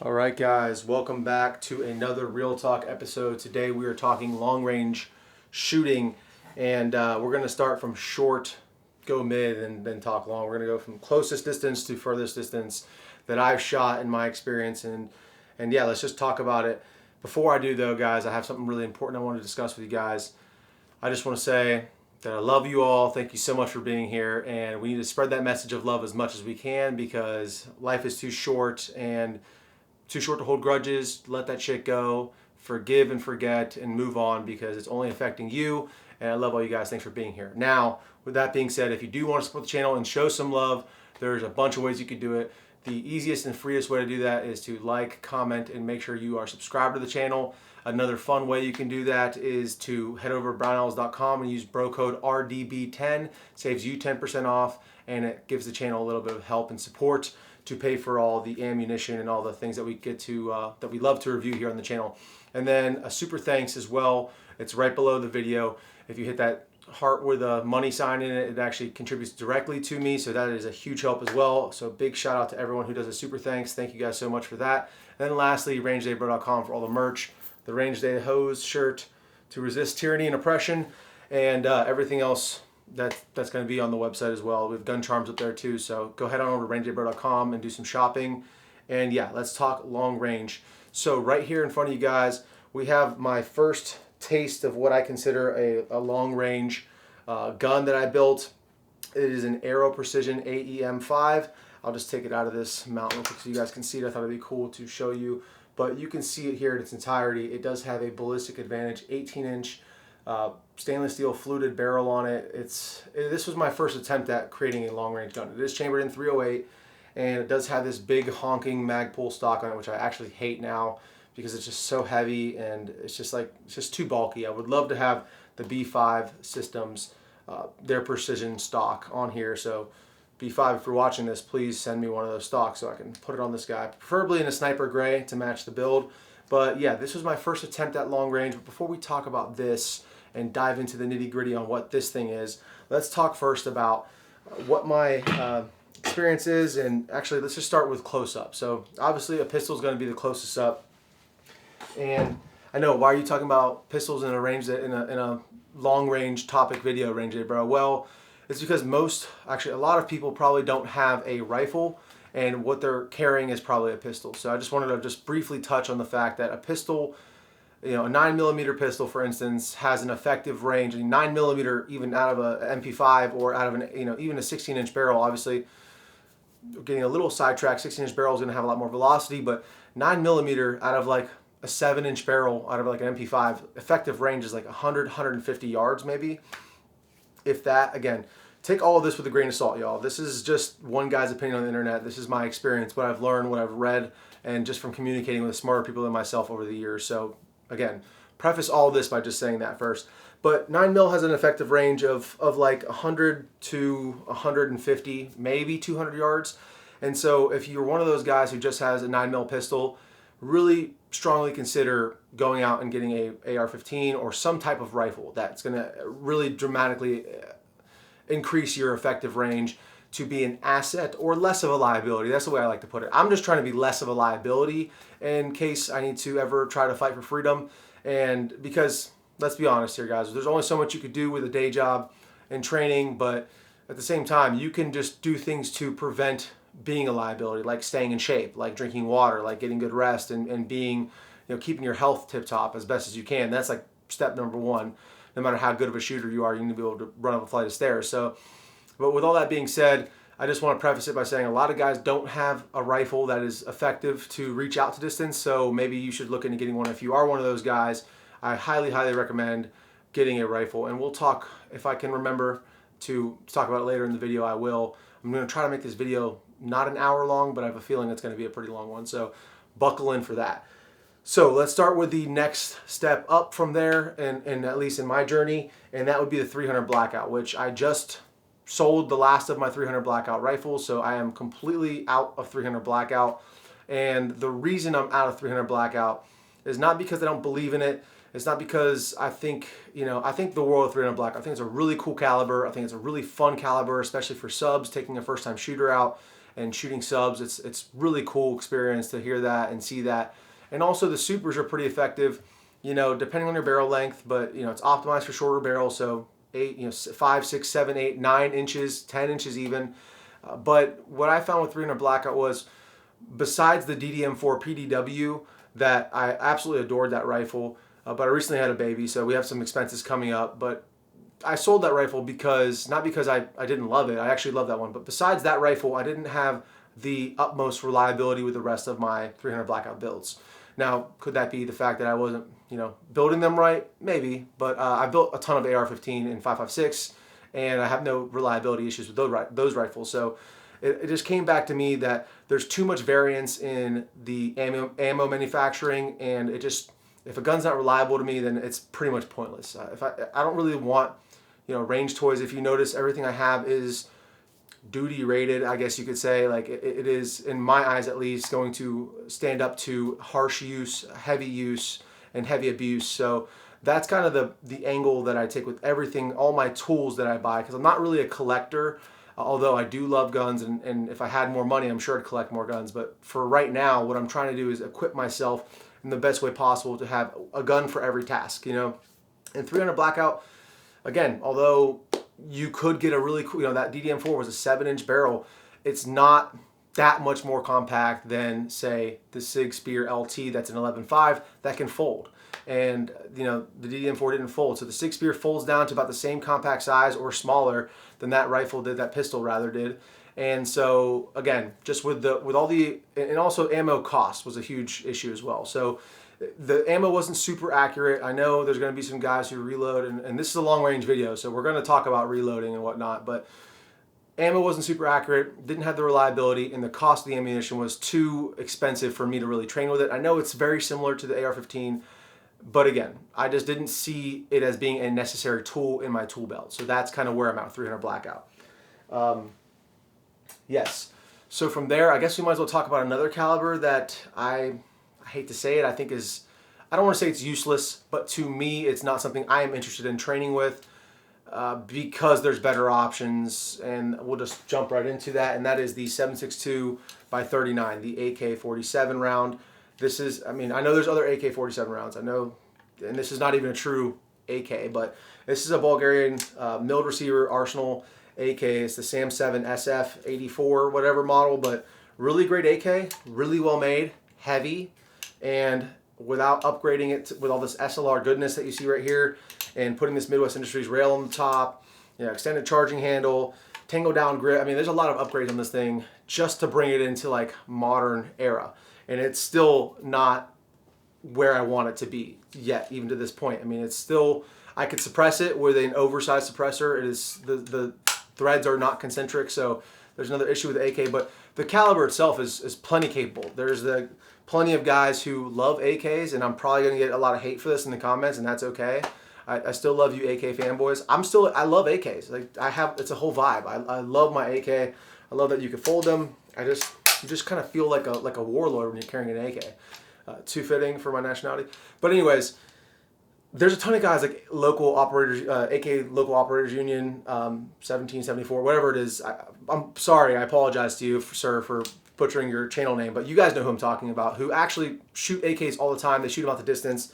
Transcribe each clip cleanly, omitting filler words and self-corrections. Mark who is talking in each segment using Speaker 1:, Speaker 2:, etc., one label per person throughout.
Speaker 1: All right, guys, welcome back to another Real Talk episode. Today we are talking long range shooting, and we're going to start from short, go mid, and then talk long. We're going to go from closest distance to furthest distance that I've shot in my experience, and yeah, let's just talk about it. Before I do, though, guys, I have something really important I want to discuss with you guys. I just want to say that I love you all. Thank you so much for being here, and we need to spread that message of love as much as we can because life is too short to hold grudges. Let that shit go. Forgive and forget and move on because it's only affecting you. And I love all you guys. Thanks for being here. Now, with that being said, if you do want to support the channel and show some love, there's a bunch of ways you could do it. The easiest and freest way to do that is to like, comment, and make sure you are subscribed to the channel. Another fun way you can do that is to head over to brownowls.com and use bro code RDB10. Saves you 10% off, and it gives the channel a little bit of help and support to pay for all the ammunition and all the things that we get to that we love to review here on the channel. And then a super thanks as well. It's right below the video. If you hit that heart with a money sign in it, it actually contributes directly to me, so that is a huge help as well. So big shout out to everyone who does a super thanks. Thank you guys so much for that. And then lastly, rangedaybro.com for all the merch, the Range Day hose shirt to resist tyranny and oppression, and everything else that's going to be on the website as well. We have gun charms up there too, so go head on over to rangedaybro.com and do some shopping. And yeah, let's talk long range. So right here in front of you guys, we have my first taste of what I consider a long range gun that I built. It is an Aero Precision AEM5. I'll just take it out of this mount real quick so you guys can see it. I thought it'd be cool to show you, but you can see it here in its entirety. It does have a ballistic advantage 18-inch stainless steel fluted barrel on it. This was my first attempt at creating a long range gun. It is chambered in .308, and it does have this big honking Magpul stock on it, which I actually hate now because it's just so heavy and it's just too bulky. I would love to have the B5 systems, their precision stock on here. So B5, if you're watching this, please send me one of those stocks so I can put it on this guy, preferably in a sniper gray to match the build. But yeah, this was my first attempt at long range. But before we talk about this and dive into the nitty gritty on what this thing is, let's talk first about what my experience is. And actually, let's just start with close up. So obviously a pistol is going to be the closest up. And I know, why are you talking about pistols in a range in a long range topic video, Range Day Bro? Well, it's because a lot of people probably don't have a rifle, and what they're carrying is probably a pistol. So I just wanted to just briefly touch on the fact that a pistol, a 9mm pistol, for instance, has an effective range. 9mm, even out of a MP5 or out of even a 16-inch barrel. Obviously, getting a little sidetracked. 16-inch barrel is going to have a lot more velocity, but 9mm out of like a 7-inch barrel, out of like an MP5, effective range is like 100, 150 yards maybe, if that. Again, take all of this with a grain of salt, y'all. This is just one guy's opinion on the internet. This is my experience, what I've learned, what I've read, and just from communicating with smarter people than myself over the years. So again, preface all this by just saying that first. But 9mm has an effective range of like 100 to 150, maybe 200 yards. And so if you're one of those guys who just has a 9mm pistol, really strongly consider going out and getting a AR-15 or some type of rifle that's going to really dramatically increase your effective range to be an asset or less of a liability. That's the way I like to put it. I'm just trying to be less of a liability in case I need to ever try to fight for freedom. And because, let's be honest here, guys, there's only so much you could do with a day job and training, but at the same time, you can just do things to prevent being a liability, like staying in shape, like drinking water, like getting good rest, and being, keeping your health tip top as best as you can. That's like step number one. No matter how good of a shooter you are, you need to be able to run up a flight of stairs. So, but with all that being said, I just want to preface it by saying a lot of guys don't have a rifle that is effective to reach out to distance. So maybe you should look into getting one. If you are one of those guys, I highly, highly recommend getting a rifle. And we'll talk, if I can remember to talk about it later in the video, I will. I'm going to try to make this video not an hour long, but I have a feeling it's going to be a pretty long one. So buckle in for that. So let's start with the next step up from there, and at least in my journey, and that would be the 300 Blackout, which I just sold the last of my 300 Blackout rifles, so I am completely out of 300 Blackout. And the reason I'm out of 300 Blackout is not because I don't believe in it. It's not because I think the world of 300 Blackout. I think it's a really cool caliber. I think it's a really fun caliber, especially for subs taking a first-time shooter out. and shooting subs. It's really cool experience to hear that and see that. And also the supers are pretty effective, depending on your barrel length, but it's optimized for shorter barrels, so 5, 6, 7, 8, 9 inches, 10 inches even. But what I found with 300 Blackout was, besides the DDM4 PDW, that I absolutely adored that rifle, but I recently had a baby, so we have some expenses coming up. But I sold that rifle not because I didn't love it. I actually love that one. But besides that rifle, I didn't have the utmost reliability with the rest of my 300 Blackout builds. Now, could that be the fact that I wasn't, building them right? Maybe. But I built a ton of AR-15 and 5.56, and I have no reliability issues with those rifles. So it just came back to me that there's too much variance in the ammo manufacturing, and if a gun's not reliable to me, then it's pretty much pointless. I don't really want, range toys. If you notice, everything I have is duty rated, I guess you could say. Like it is, in my eyes at least, going to stand up to harsh use, heavy use, and heavy abuse. So that's kind of the angle that I take with everything, all my tools that I buy, because I'm not really a collector, although I do love guns, and if I had more money, I'm sure I'd collect more guns. But for right now, what I'm trying to do is equip myself in the best way possible to have a gun for every task, And 300 Blackout, again, although you could get a really cool, that DDM4 was a 7-inch barrel, it's not that much more compact than, say, the Sig Spear LT that's an 11.5 that can fold. And, the DDM4 didn't fold. So the Sig Spear folds down to about the same compact size or smaller than that rifle did, that pistol rather did. And so, again, just with all the, and also ammo cost was a huge issue as well. So the ammo wasn't super accurate. I know there's going to be some guys who reload, and this is a long range video, so we're going to talk about reloading and whatnot, but ammo wasn't super accurate, didn't have the reliability, and the cost of the ammunition was too expensive for me to really train with it. I know it's very similar to the AR-15, but again, I just didn't see it as being a necessary tool in my tool belt. So that's kind of where I'm at with 300 Blackout. Yes. So from there, I guess we might as well talk about another caliber that I hate to say it, I think is, I don't want to say it's useless, but to me, it's not something I am interested in training with because there's better options, and we'll just jump right into that, and that is the 7.62 by 39, the AK-47 round. This is, I know there's other AK-47 rounds, I know, and this is not even a true AK, but this is a Bulgarian milled receiver Arsenal AK. It's the SAM 7 SF 84 whatever model, but really great AK, really well made, heavy, and without upgrading it with all this SLR goodness that you see right here, and putting this Midwest Industries rail on the top, extended charging handle, tango down grip. There's a lot of upgrades on this thing just to bring it into like modern era, and it's still not where I want it to be yet, even to this point. It's still, I could suppress it with an oversized suppressor. It is, the threads are not concentric, so there's another issue with the AK, but the caliber itself is plenty capable. There's plenty of guys who love AKs, and I'm probably going to get a lot of hate for this in the comments, and that's okay. I still love you AK fanboys. I love AKs. It's a whole vibe. I love my AK. I love that you can fold them. You just kind of feel like a warlord when you're carrying an AK. Too fitting for my nationality. But anyways, there's a ton of guys like local operators, AK Local Operators Union, 1774, whatever it is. I'm sorry, I apologize to you, sir, for butchering your channel name, but you guys know who I'm talking about, who actually shoot AKs all the time. They shoot them out the distance.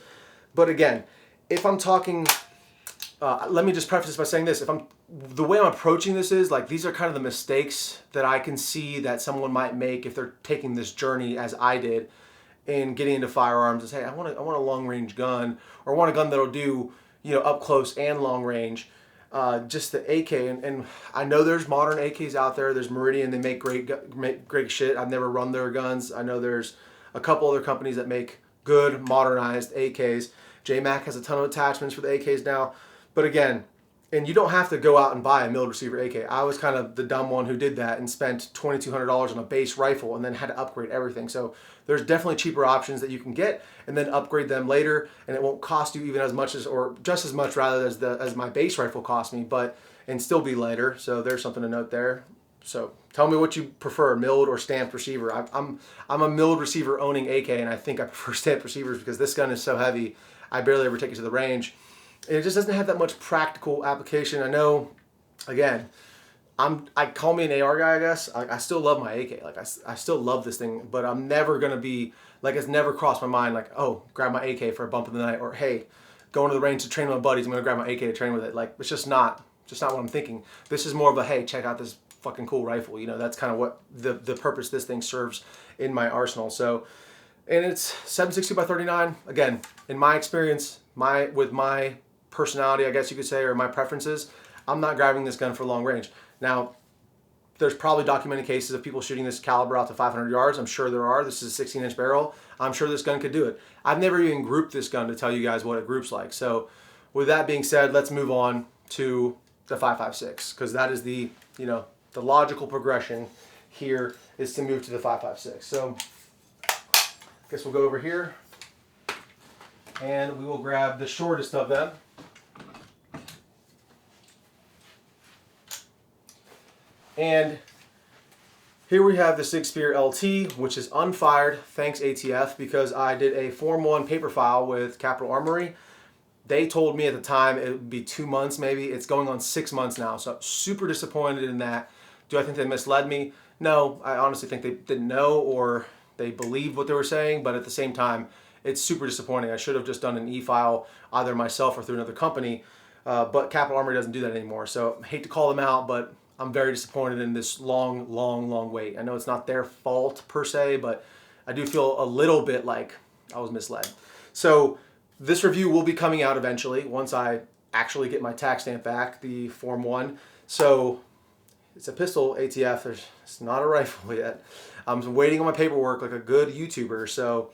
Speaker 1: But again, if I'm talking, let me just preface this by saying this. The way I'm approaching this is, like, these are kind of the mistakes that I can see that someone might make if they're taking this journey as I did in getting into firearms, and say, I want a long range gun, or I want a gun that'll do, up close and long range. Just the AK, and I know there's modern AKs out there. There's Meridian, they make great shit. I've never run their guns. I know there's a couple other companies that make good modernized AKs. JMac has a ton of attachments for the AKs now, but again, and you don't have to go out and buy a milled receiver AK. I was kind of the dumb one who did that and spent $2,200 on a base rifle and then had to upgrade everything. So there's definitely cheaper options that you can get and then upgrade them later, and it won't cost you even as much as, or just as much rather, as my base rifle cost me, and still be lighter. So there's something to note there. So tell me what you prefer, milled or stamped receiver. I'm a milled receiver owning AK, and I think I prefer stamped receivers because this gun is so heavy, I barely ever take it to the range. And it just doesn't have that much practical application. I know, again, I call me an AR guy, I guess. I still love my AK. Like I still love this thing, but I'm never gonna be like, it's never crossed my mind like, oh, grab my AK for a bump in the night, or hey, going to the range to train with my buddies, I'm gonna grab my AK to train with it. Like, it's just not what I'm thinking. This is more of a, hey, check out this fucking cool rifle. You know, that's kind of what the purpose this thing serves in my arsenal. So, and it's 7.62 by 39. Again, in my experience, with my personality, I guess you could say, or my preferences, I'm not grabbing this gun for long range. Now, there's probably documented cases of people shooting this caliber out to 500 yards. I'm sure there are. This is a 16-inch barrel. I'm sure this gun could do it. I've never even grouped this gun to tell you guys what it groups like. So with that being said, let's move on to the 5.56, because that is the, you know, the logical progression here is to move to the 5.56. So I guess we'll go over here and we will grab the shortest of them. And here we have the Sig Spear LT, which is unfired, thanks ATF, because I did a Form 1 paper file with Capital Armory. They told me at the time it would be 2 months maybe. It's going on 6 months now, so I'm super disappointed in that. Do I think they misled me? No, I honestly think they didn't know, or they believed what they were saying, but at the same time, it's super disappointing. I should have just done an e-file either myself or through another company, but Capital Armory doesn't do that anymore, so I hate to call them out, but I'm very disappointed in this long wait. I know it's not their fault per se, but I do feel a little bit like I was misled. So this review will be coming out eventually once I actually get my tax stamp back, the Form 1. So it's a pistol ATF, it's not a rifle yet. I'm waiting on my paperwork like a good YouTuber, so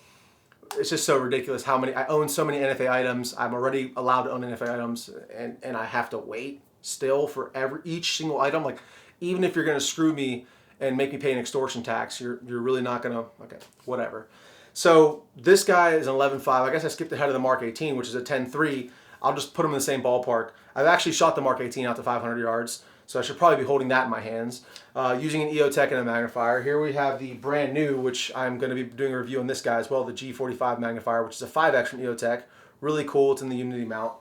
Speaker 1: it's just so ridiculous how many, I own so many NFA items. I'm already allowed to own NFA items, and I have to wait still for each single item. Like, even if you're going to screw me and make me pay an extortion tax, you're really not going to, okay, whatever. So this guy is an 11.5. I guess I skipped ahead of the Mark 18, which is a 10.3. I'll just put them in the same ballpark. I've actually shot the Mark 18 out to 500 yards, so I should probably be holding that in my hands. Using an EOTech and a magnifier. Here we have the brand new, which I'm going to be doing a review on this guy as well, the G45 magnifier, which is a 5X from EOTech. Really cool. It's in the Unity mount.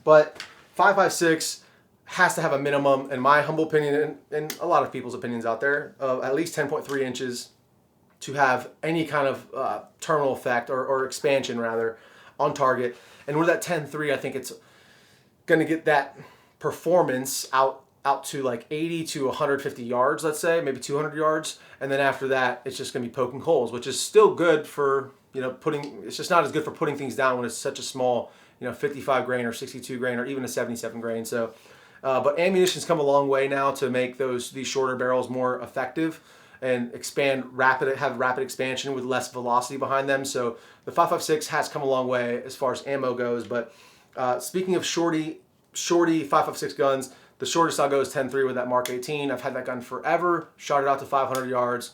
Speaker 1: But 5.56 has to have a minimum, in my humble opinion, and a lot of people's opinions out there, of at least 10.3 inches to have any kind of terminal effect or expansion rather on target. And with that 10.3, I think it's going to get that performance out to like 80 to 150 yards, let's say, maybe 200 yards. And then after that, it's just going to be poking holes, which is still good for, you know, it's just not as good for putting things down when it's such a small, you know, 55 grain or 62 grain or even a 77 grain. So, but ammunition's come a long way now to make these shorter barrels more effective and have rapid expansion with less velocity behind them. So the 5.56 has come a long way as far as ammo goes. But speaking of shorty 5.56 guns, the shortest I'll go is 10.3 with that Mark 18. I've had that gun forever, shot it out to 500 yards.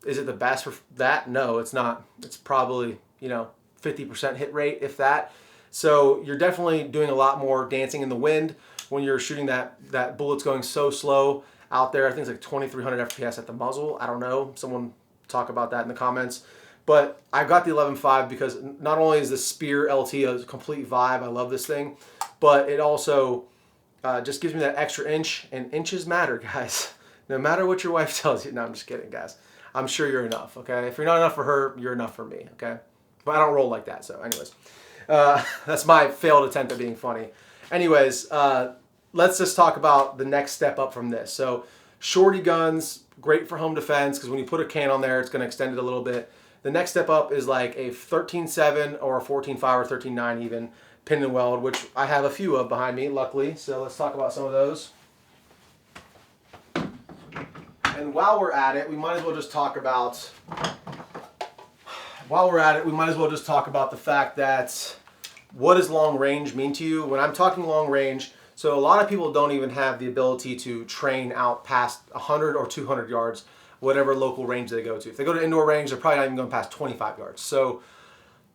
Speaker 1: Is it the best for that? No, it's not. It's probably, you know, 50% hit rate, if that. So you're definitely doing a lot more dancing in the wind when you're shooting that bullet's going so slow out there. I think it's like 2,300 FPS at the muzzle. I don't know. Someone talk about that in the comments. But I got the 11.5 because not only is the Spear LT a complete vibe, I love this thing, but it also just gives me that extra inch, and inches matter, guys. No matter what your wife tells you. No, I'm just kidding, guys. I'm sure you're enough, okay? If you're not enough for her, you're enough for me, okay? But I don't roll like that, so anyways. That's my failed attempt at being funny. Anyways, let's just talk about the next step up from this. So shorty guns, great for home defense, because when you put a can on there, it's going to extend it a little bit. The next step up is like a 13.7 or a 14.5 or 13.9 even pin and weld, which I have a few of behind me, luckily. So let's talk about some of those. And while we're at it, we might as well just talk about the fact that what does long range mean to you? When I'm talking long range, so a lot of people don't even have the ability to train out past 100 or 200 yards, whatever local range they go to. If they go to indoor range, they're probably not even going past 25 yards. So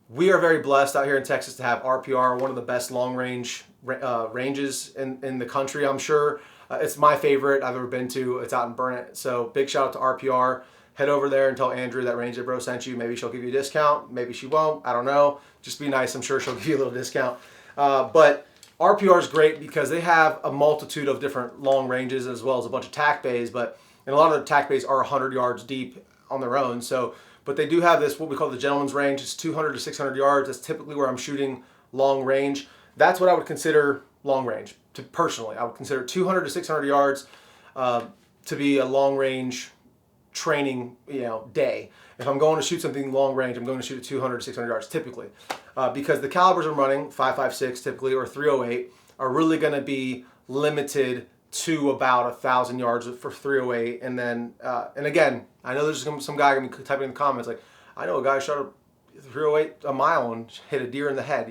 Speaker 1: we are very blessed out here in Texas to have RPR, one of the best long range ranges in the country, I'm sure. It's my favorite I've ever been to. It's out in Burnett. So big shout out to RPR. Head over there and tell Andrew that Ranger Bro sent you. Maybe she'll give you a discount. Maybe she won't. I don't know. Just be nice. I'm sure she'll give you a little discount. But RPR is great because they have a multitude of different long ranges as well as a bunch of tack bays, and a lot of the tack bays are 100 yards deep on their own. So, but they do have this, what we call the gentleman's range. It's 200 to 600 yards. That's typically where I'm shooting long range. That's what I would consider long range. Personally, I would consider 200 to 600 yards to be a long range training, day. If I'm going to shoot something long range, I'm going to shoot at 200 to 600 yards typically, because the calibers I'm running, 5.56 typically or 308, are really going to be limited to about 1,000 yards for 308. And then, and again, I know there's some guy gonna be typing in the comments like, I know a guy shot a 308 a mile and hit a deer in the head.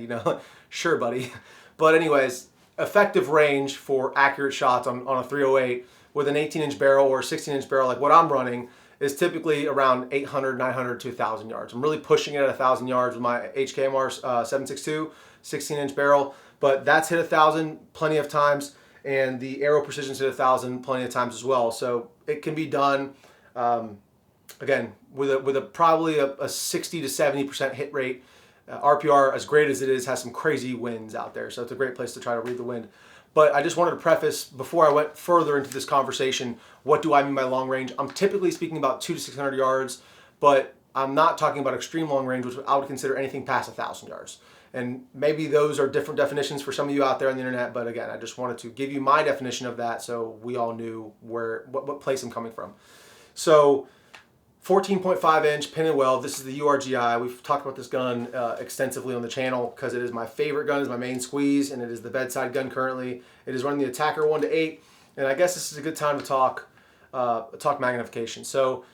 Speaker 1: Sure, buddy. But anyways, effective range for accurate shots on a 308 with an 18-inch barrel or a 16-inch barrel, like what I'm running, is typically around 800, 900 to 1,000 yards. I'm really pushing it at 1,000 yards with my HKMR 7.62 16-inch barrel, but that's hit 1,000 plenty of times, and the arrow precision's hit 1,000 plenty of times as well. So it can be done, again, with a probably a 60 to 70% hit rate. RPR, as great as it is, has some crazy winds out there, so it's a great place to try to read the wind. But I just wanted to preface, before I went further into this conversation, what do I mean by long range? I'm typically speaking about 200 to 600 yards, but I'm not talking about extreme long range, which I would consider anything past 1,000 yards. And maybe those are different definitions for some of you out there on the internet, but again, I just wanted to give you my definition of that so we all knew what place I'm coming from. So 14.5 inch pin and weld. This is the URGI. We've talked about this gun extensively on the channel because it is my favorite gun, is my main squeeze, and it is the bedside gun currently. It is running the Attacker 1-8, and I guess this is a good time to talk magnification. So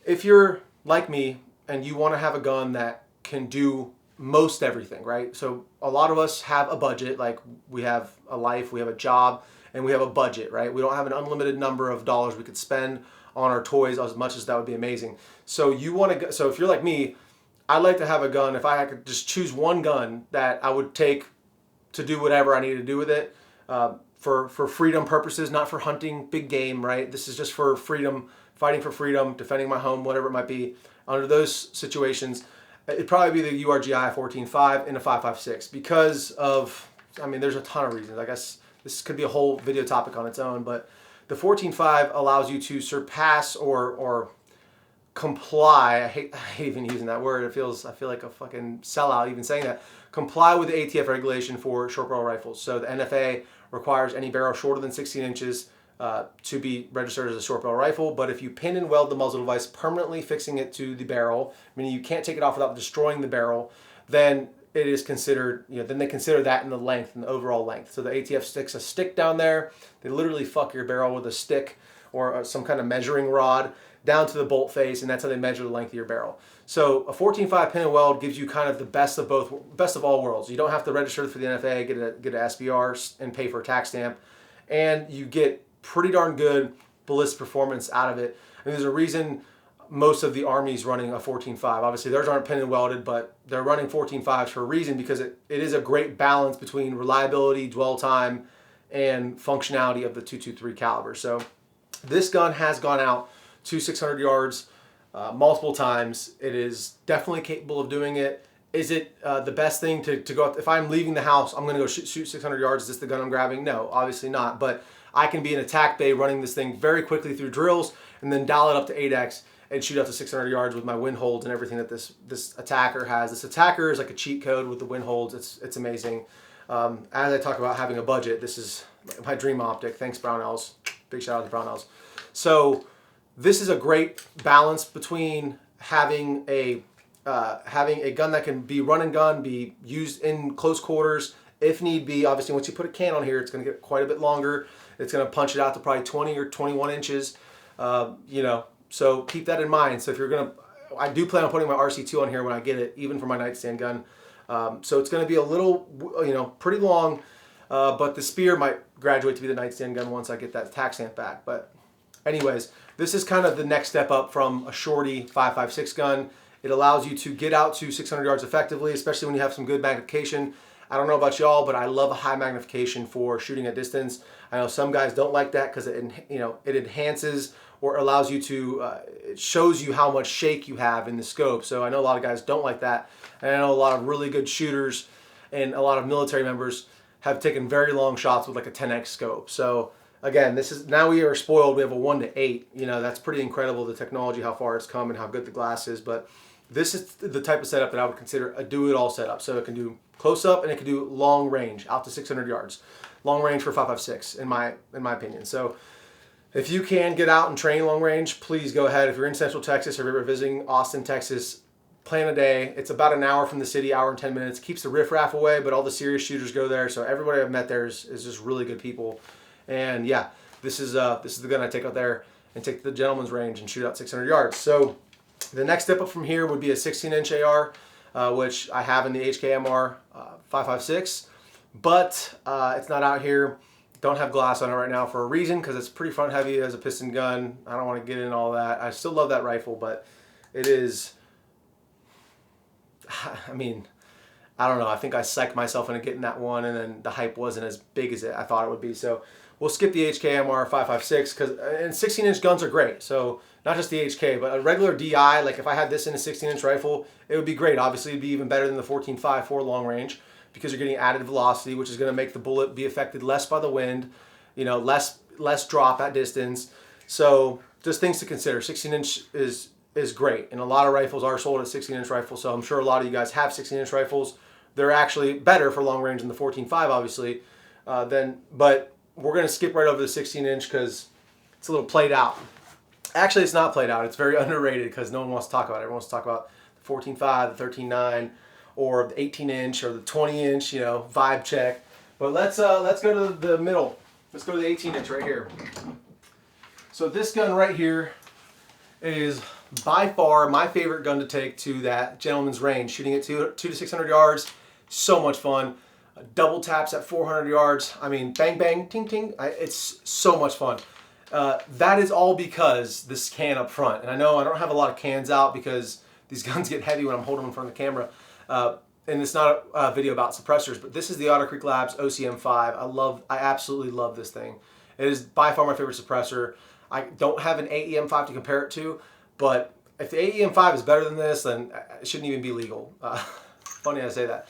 Speaker 1: if you're like me and you want to have a gun that can do most everything, right? So a lot of us have a budget, like we have a life, we have a job, and we have a budget, right? We don't have an unlimited number of dollars we could spend on our toys, as much as that would be amazing. So so if you're like me, I'd like to have a gun. If I could just choose one gun that I would take to do whatever I need to do with it, for freedom purposes, not for hunting big game, right? This is just for freedom, fighting for freedom, defending my home, whatever it might be. Under those situations, it'd probably be the URGI 14.5 and a 5.56 because of, there's a ton of reasons. I guess this could be a whole video topic on its own, but the 14.5 allows you to surpass or comply. I hate even using that word. I feel like a fucking sellout even saying that. Comply with the ATF regulation for short barrel rifles. So the NFA requires any barrel shorter than 16 inches to be registered as a short barrel rifle. But if you pin and weld the muzzle device, permanently fixing it to the barrel, meaning you can't take it off without destroying the barrel, then it is considered, then they consider that in the length, in the overall length. So the ATF sticks a stick down there. They literally fuck your barrel with a stick or some kind of measuring rod down to the bolt face, and that's how they measure the length of your barrel. So a 14.5 pin and weld gives you kind of the best of all worlds. You don't have to register for the NFA, get an SBR, and pay for a tax stamp, and you get pretty darn good ballistic performance out of it. And there's a reason most of the Army's running a 14.5. Obviously, theirs aren't pin and welded, but they're running 14.5s for a reason, because it is a great balance between reliability, dwell time, and functionality of the 223 caliber. So this gun has gone out to 600 yards multiple times. It is definitely capable of doing it. Is it the best thing to go out? If I'm leaving the house, I'm going to go shoot 600 yards. Is this the gun I'm grabbing? No, obviously not. But I can be in attack bay running this thing very quickly through drills and then dial it up to 8x and shoot up to 600 yards with my wind holds and everything that this Attacker has. This Attacker is like a cheat code with the wind holds. It's amazing. As I talk about having a budget, this is my dream optic. Thanks, Brownells. Big shout out to Brownells. So this is a great balance between having a gun that can be run and gun, be used in close quarters if need be. Obviously, once you put a can on here, it's going to get quite a bit longer. It's going to punch it out to probably 20 or 21 inches. So keep that in mind. So if you're going to, I do plan on putting my RC2 on here when I get it, even for my nightstand gun. So it's going to be a little, pretty long, but the Spear might graduate to be the nightstand gun once I get that tax stamp back. But anyways, this is kind of the next step up from a shorty 5.56 gun. It allows you to get out to 600 yards effectively, especially when you have some good magnification. I don't know about y'all, but I love a high magnification for shooting at distance. I know some guys don't like that because it enhances or allows you to, it shows you how much shake you have in the scope. So I know a lot of guys don't like that. And I know a lot of really good shooters and a lot of military members have taken very long shots with like a 10x scope. So again, now we are spoiled. We have a 1:8. You know, that's pretty incredible, the technology, how far it's come and how good the glass is. But this is the type of setup that I would consider a do-it-all setup. So it can do close up and it can do long range out to 600 yards. Long range for 5.56 in my opinion. So if you can get out and train long range, please go ahead. If you're in Central Texas or if you're visiting Austin, Texas, plan a day. It's about an hour from the city, hour and 10 minutes. Keeps the riffraff away, but all the serious shooters go there. So everybody I've met there is just really good people. And yeah, this is the gun I take out there and take the gentleman's range and shoot out 600 yards. So the next step up from here would be a 16-inch AR, which I have in the HKMR 5.56, but it's not out here. Don't have glass on it right now for a reason, because it's pretty front heavy as a piston gun. I don't want to get in all that. I still love that rifle, but it is, I mean, I don't know. I think I psyched myself into getting that one, and then the hype wasn't as big as I thought it would be. So we'll skip the HKMR 5.56, and 16-inch guns are great. So not just the HK, but a regular DI, like if I had this in a 16-inch rifle, it would be great. Obviously, it'd be even better than the 14.5 for long range, because you're getting added velocity, which is going to make the bullet be affected less by the wind, you know, less drop at distance. So just things to consider. 16-inch is great, and a lot of rifles are sold at 16-inch rifles. So I'm sure a lot of you guys have 16-inch rifles. They're actually better for long range than the 14.5, obviously. But we're going to skip right over the 16-inch because it's a little played out. Actually, it's not played out. It's very underrated because no one wants to talk about it. Everyone wants to talk about the 14.5, the 13.9, or the 18-inch or the 20-inch, you know, vibe check. But let's go to the middle. Let's go to the 18-inch right here. So this gun right here is by far my favorite gun to take to that gentleman's range. Shooting at 200 to 600 yards, so much fun. Double taps at 400 yards. I mean, bang, bang, ting, ting. It's so much fun. That is all because this can up front. And I know I don't have a lot of cans out because these guns get heavy when I'm holding them in front of the camera. And it's not a video about suppressors, but this is the Otter Creek Labs OCM5. I absolutely love this thing. It is by far my favorite suppressor. I don't have an AEM5 to compare it to, but if the AEM5 is better than this, then it shouldn't even be legal. Funny I say that.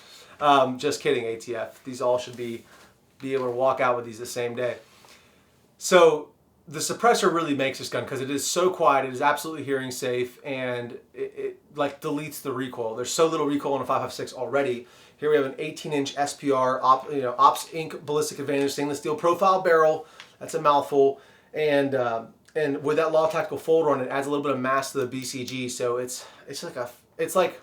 Speaker 1: Just kidding, ATF. These all should be able to walk out with these the same day. So the suppressor really makes this gun because it is so quiet. It is absolutely hearing safe, and it like deletes the recoil. There's so little recoil on a 5.56 already. Here we have an 18-inch SPR, Ops Inc. Ballistic Advantage stainless steel profile barrel. That's a mouthful, and with that Law Tactical folder on it, adds a little bit of mass to the BCG. So it's like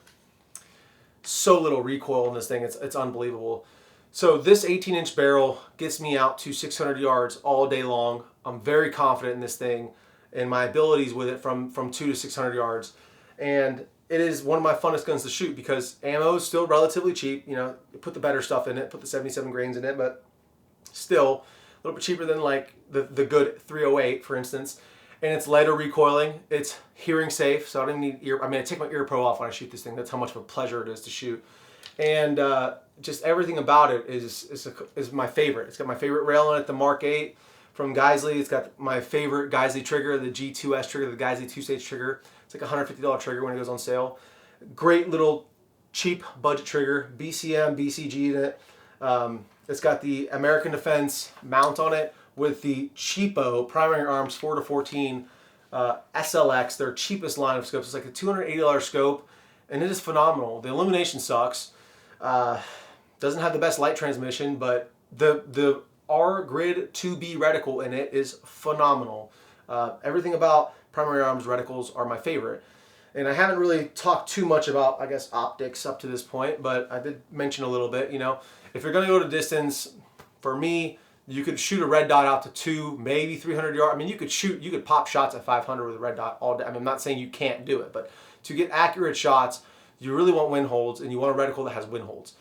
Speaker 1: so little recoil in this thing. It's unbelievable. So this 18-inch barrel gets me out to 600 yards all day long. I'm very confident in this thing and my abilities with it from 200 to 600 yards. And it is one of my funnest guns to shoot because ammo is still relatively cheap. You know, put the better stuff in it, put the 77 grains in it, but still a little bit cheaper than like the good 308, for instance. And it's lighter recoiling. It's hearing safe, so I don't need I take my ear pro off when I shoot this thing. That's how much of a pleasure it is to shoot. And just everything about it is my favorite. It's got my favorite rail on it, the Mark 8 from Geisley. It's got my favorite Geisley trigger, the G2S trigger, the Geisley 2-stage trigger. It's like a $150 trigger when it goes on sale. Great little cheap budget trigger, BCM, BCG in it. It's got the American Defense mount on it with the cheapo Primary Arms 4-14 SLX, their cheapest line of scopes. It's like a $280 scope, and it is phenomenal. The illumination sucks. Doesn't have the best light transmission, but the R Grid 2B reticle in it is phenomenal. Everything about Primary Arms reticles are my favorite. And I haven't really talked too much about, I guess, optics up to this point, but I did mention a little bit, you know. If you're going to go to distance, for me, you could shoot a red dot out to 200, maybe 300 yards. I mean, you could pop shots at 500 with a red dot all day. I mean, I'm not saying you can't do it, but to get accurate shots, you really want wind holds, and you want a reticle that has wind holds.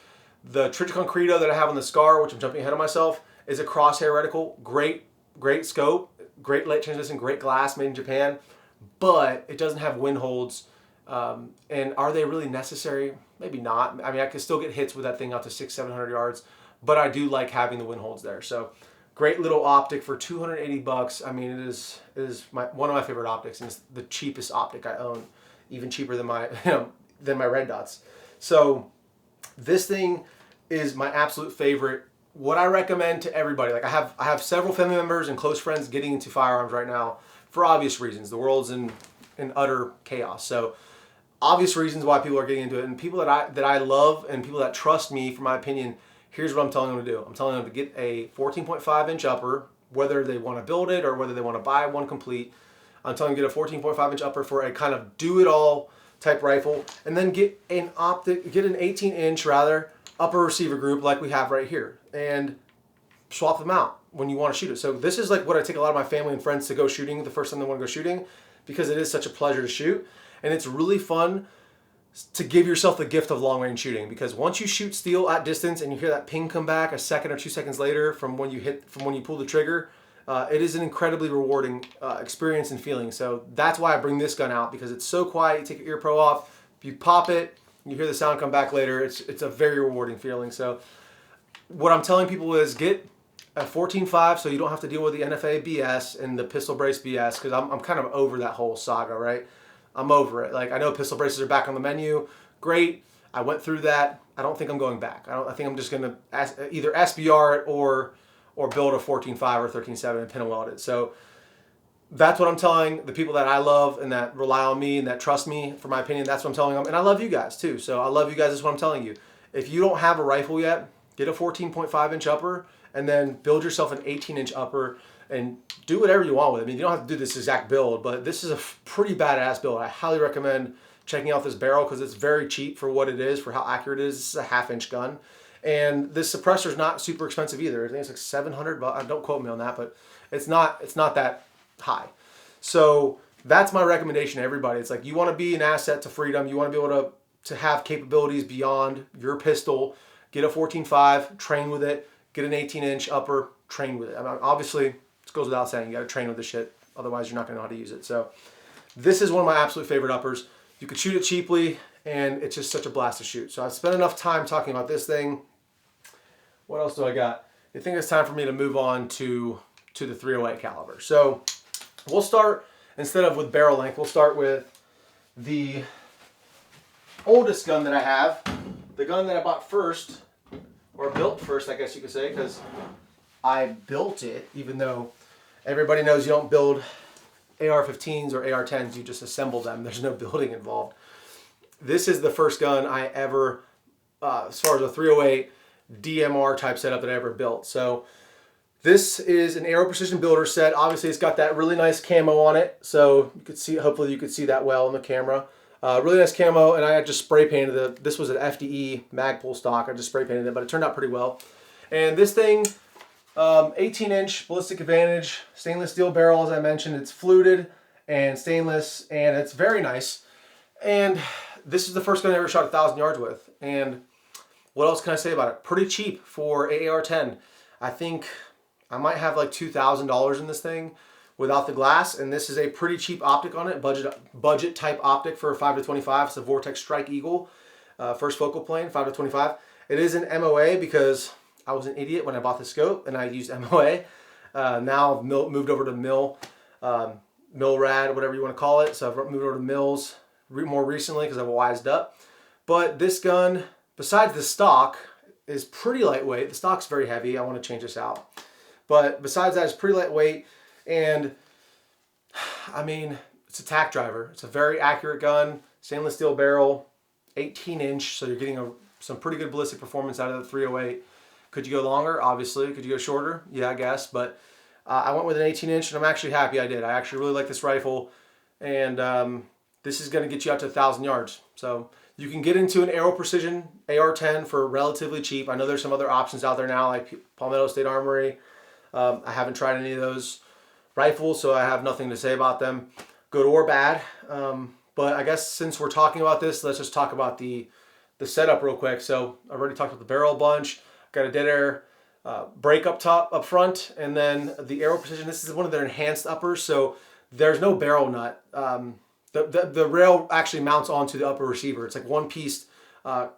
Speaker 1: The Trijicon Credo that I have on the Scar, which I'm jumping ahead of myself, is a crosshair reticle. Great scope, great light transmission, great glass, made in Japan, but it doesn't have wind holds. And are they really necessary? Maybe not. I mean, I could still get hits with that thing out to 600-700 yards, but I do like having the wind holds there. So great little optic for $280. I mean, it is one of my favorite optics, and it's the cheapest optic I own, even cheaper than my than my red dots. So this thing is my absolute favorite what I recommend to everybody, like I have several family members and close friends getting into firearms right now for obvious reasons. The world's in utter chaos. So obvious reasons why people are getting into it, and people that I love and people that trust me for my opinion, here's what I'm telling them to do. I'm telling them to get a 14.5 inch upper, whether they want to build it or whether they want to buy one complete. I'm telling them to get a 14.5 inch upper for a kind of do-it-all type rifle, and then get an 18 inch rather upper receiver group like we have right here, and swap them out when you want to shoot it. So this is like what I take a lot of my family and friends to go shooting the first time they want to go shooting, because it is such a pleasure to shoot, and it's really fun to give yourself the gift of long range shooting, because once you shoot steel at distance and you hear that ping come back a second or 2 seconds later from when you pull the trigger, it is an incredibly rewarding experience and feeling. So that's why I bring this gun out, because it's so quiet. You take your ear pro off, you pop it, you hear the sound come back later. It's a very rewarding feeling. So what I'm telling people is get a 14.5 so you don't have to deal with the NFA BS and the pistol brace BS, because I'm kind of over that whole saga, right? I'm over it. Like, I know pistol braces are back on the menu. Great. I went through that. I don't think I'm going back. I think I'm just going to either SBR it or build a 14.5 or 13.7 and pin and weld it. So that's what I'm telling the people that I love and that rely on me and that trust me for my opinion. That's what I'm telling them. And I love you guys too. So I love you guys. That's what I'm telling you. If you don't have a rifle yet, get a 14.5 inch upper and then build yourself an 18 inch upper and do whatever you want with it. I mean, you don't have to do this exact build, but this is a pretty badass build. I highly recommend checking out this barrel because it's very cheap for what it is, for how accurate it is. This is a 1/2 inch gun. And this suppressor is not super expensive either. I think it's like $700. Don't quote me on that, but it's not that high. So that's my recommendation to everybody. It's like, you want to be an asset to freedom. You want to be able to have capabilities beyond your pistol. Get a 14.5, train with it. Get an 18 inch upper, train with it. I mean, obviously, it goes without saying, you got to train with this shit. Otherwise, you're not going to know how to use it. So this is one of my absolute favorite uppers. You could shoot it cheaply, and it's just such a blast to shoot. So I've spent enough time talking about this thing. What else do I got? I think it's time for me to move on to the 308 caliber. So we'll start, instead of with barrel length, we'll start with the oldest gun that I have, the gun that I bought first, or built first, I guess you could say, because I built it, even though everybody knows you don't build AR-15s or AR-10s, you just assemble them. There's no building involved. This is the first gun I ever, as far as a 308 DMR type setup that I ever built. So this is an Aero Precision Builder set. Obviously, it's got that really nice camo on it, so you could see, hopefully you could see that well in the camera. Really nice camo, and I just spray painted it. This was an FDE Magpul stock. I just spray painted it, but it turned out pretty well. And this thing, 18 inch ballistic advantage, stainless steel barrel, as I mentioned. It's fluted and stainless, and it's very nice. And this is the first gun I ever shot 1,000 yards with. And what else can I say about it? Pretty cheap for AR-10. I think I might have like $2,000 in this thing without the glass, and this is a pretty cheap optic on it, budget type optic for a 5-25. It's a Vortex Strike Eagle, first focal plane, 5-25. It is an MOA because I was an idiot when I bought the scope and I used MOA. Now I've moved over to Milrad, whatever you want to call it. So I've moved over to Mills more recently because I've wised up. But this gun, besides the stock, is pretty lightweight. The stock's very heavy. I want to change this out. But besides that, it's pretty lightweight. And I mean, it's a tack driver. It's a very accurate gun. Stainless steel barrel, 18 inch. So you're getting some pretty good ballistic performance out of the 308. Could you go longer? Obviously. Could you go shorter? Yeah, I guess. But I went with an 18 inch, and I'm actually happy I did. I actually really like this rifle. And this is going to get you out to 1,000 yards. So you can get into an Aero Precision AR-10 for relatively cheap. I know there's some other options out there now, like Palmetto State Armory. I haven't tried any of those rifles, so I have nothing to say about them, good or bad. But I guess since we're talking about this, let's just talk about the setup real quick. So I already talked about the barrel a bunch. Got a dead air brake up front, and then the Aero Precision. This is one of their enhanced uppers, so there's no barrel nut. The rail actually mounts onto the upper receiver. It's like one piece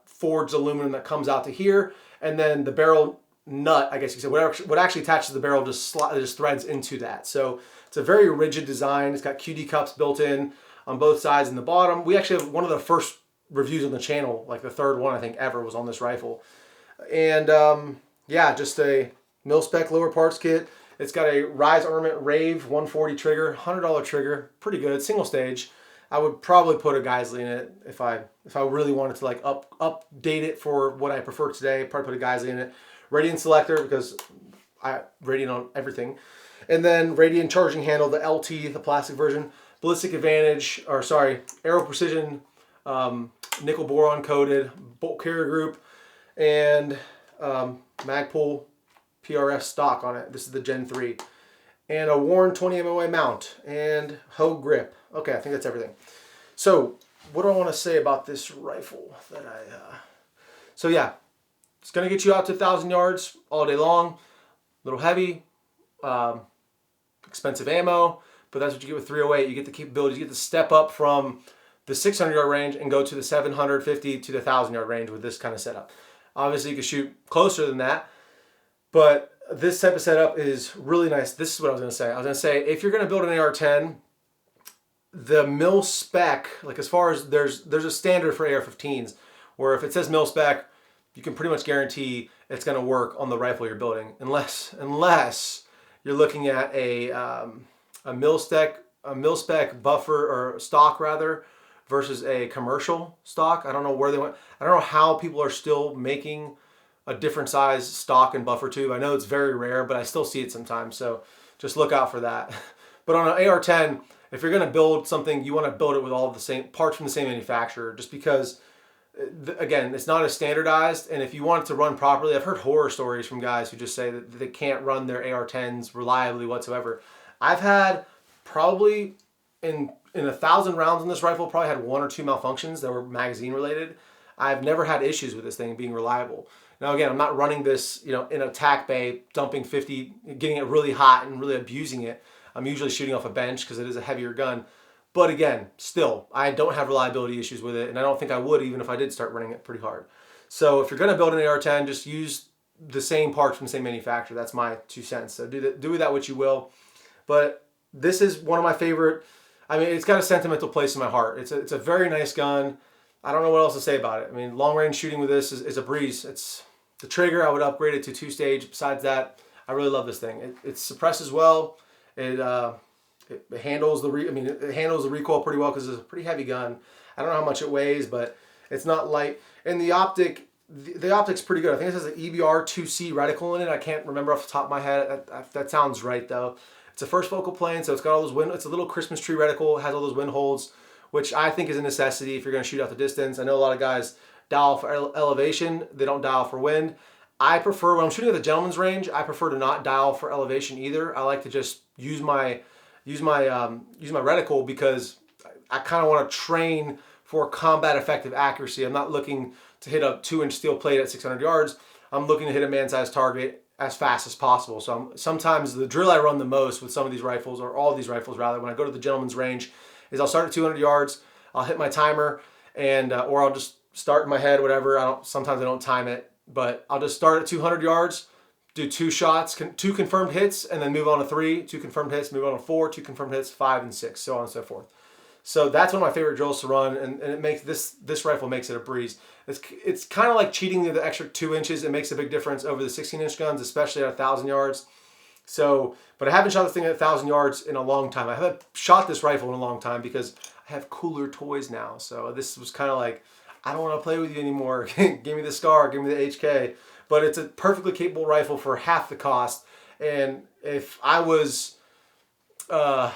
Speaker 1: forged aluminum that comes out to here, and then the barrel nut, I guess you could say, what actually attaches to the barrel just threads into that. So it's a very rigid design. It's got QD cups built in on both sides and the bottom. We actually have one of the first reviews on the channel, like the third one I think ever, was on this rifle. And yeah, just a mil-spec lower parts kit. It's got a Rise Armament Rave 140 trigger, $100 trigger, pretty good, single stage. I would probably put a Geisley in it if I really wanted to like update it for what I prefer today. Probably put a Geisley in it. Radiant selector because I radiant on everything, and then radiant charging handle, the LT, the plastic version. Ballistic advantage, or sorry, Aero Precision, nickel boron coated bolt carrier group, and Magpul PRS stock on it. This is the Gen 3. And a worn 20 MOA mount and Hogue grip. Okay, I think that's everything. So, what do I want to say about this rifle that so yeah, it's going to get you out to 1,000 yards all day long. A little heavy, expensive ammo, but that's what you get with 308. You get the capabilities, you get to step up from the 600 yard range and go to the 750 to the 1,000 yard range with this kind of setup. Obviously, you can shoot closer than that, but this type of setup is really nice. This is what I was going to say. I was going to say, if you're going to build an AR-10, the mil spec, like as far as there's a standard for AR-15s, where if it says mil spec, you can pretty much guarantee it's going to work on the rifle you're building, unless you're looking at a mil spec buffer or stock rather versus a commercial stock. I don't know where they went. I don't know how people are still making a different size stock and buffer tube. I know it's very rare, but I still see it sometimes. So just look out for that. But on an AR-10, if you're going to build something, you want to build it with all of the same parts from the same manufacturer, just because, again, it's not as standardized. And if you want it to run properly, I've heard horror stories from guys who just say that they can't run their AR-10s reliably whatsoever. I've had probably in 1,000 rounds in this rifle, probably had 1 or 2 malfunctions that were magazine related. I've never had issues with this thing being reliable. Now again, I'm not running this, in a tack bay, dumping 50, getting it really hot and really abusing it. I'm usually shooting off a bench because it is a heavier gun. But again, still, I don't have reliability issues with it, and I don't think I would even if I did start running it pretty hard. So if you're going to build an AR-10, just use the same parts from the same manufacturer. That's my 2 cents. So do with that what you will. But this is one of my favorite. I mean, it's got a sentimental place in my heart. It's a very nice gun. I don't know what else to say about it. I mean, long range shooting with this is a breeze. It's the trigger. I would upgrade it to 2-stage. Besides that, I really love this thing. It suppresses well. It handles it handles the recoil pretty well because it's a pretty heavy gun. I don't know how much it weighs, but it's not light. And the optic's pretty good. I think it has an EBR 2C reticle in it. I can't remember off the top of my head. That sounds right though. It's a first focal plane, so it's got all those it's a little Christmas tree reticle. It has all those wind holds, which I think is a necessity if you're going to shoot out the distance. I know a lot of guys dial for elevation. They don't dial for wind. I prefer, when I'm shooting at the gentleman's range, I prefer to not dial for elevation either. I like to just use my reticle because I kind of want to train for combat effective accuracy. I'm not looking to hit a 2-inch steel plate at 600 yards. I'm looking to hit a man-sized target as fast as possible. So sometimes the drill I run the most with some of these rifles, or all of these rifles rather, when I go to the gentleman's range, is I'll start at 200 yards. I'll hit my timer, and or I'll just start in my head, whatever. Sometimes I don't time it, but I'll just start at 200 yards, do 2 shots, 2 confirmed hits, and then move on to 3, 2 confirmed hits, move on to 4, 2 confirmed hits, 5 and 6, so on and so forth. So that's one of my favorite drills to run, and it makes this rifle makes it a breeze. It's kind of like cheating the extra 2 inches. It makes a big difference over the 16-inch guns, especially at 1,000 yards. So, but I haven't shot this thing at 1,000 yards in a long time. I haven't shot this rifle in a long time because I have cooler toys now. So this was kind of like, I don't want to play with you anymore. Give me the SCAR, give me the HK. But it's a perfectly capable rifle for half the cost. And if I was, how